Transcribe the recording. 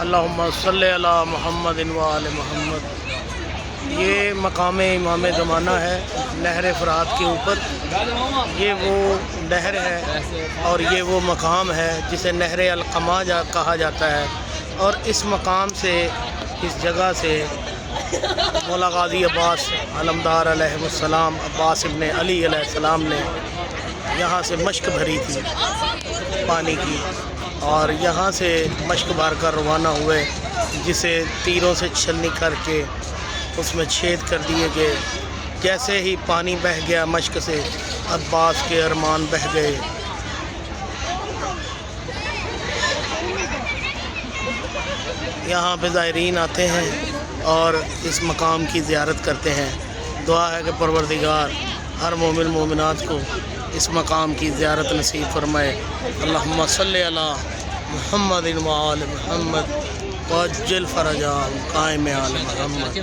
اللہم صلی علی محمد و آل محمد۔ یہ مقام امام زمانہ ہے نہر فرات کے اوپر۔ یہ وہ نہر ہے اور یہ وہ مقام ہے جسے نہر القمہ کہا جاتا ہے، اور اس مقام سے، اس جگہ سے مولا غازی عباس علمدار علیہ السلام، عباس ابن علی علیہ السلام نے یہاں سے مشک بھری تھی پانی کی، اور یہاں سے مشک بھر کر روانہ ہوئے، جسے تیروں سے چھلنی کر کے اس میں چھید کر دیے گئے۔ جیسے ہی پانی بہہ گیا مشک سے، عباس کے ارمان بہہ گئے۔ یہاں پہ زائرین آتے ہیں اور اس مقام کی زیارت کرتے ہیں۔ دعا ہے کہ پروردگار ہر مومن مومنات کو اس مقام کی زیارت نصیب فرمائے۔ اللہم صلی علی محمد و آل محمد وعجل فرجہم قائم آل محمد۔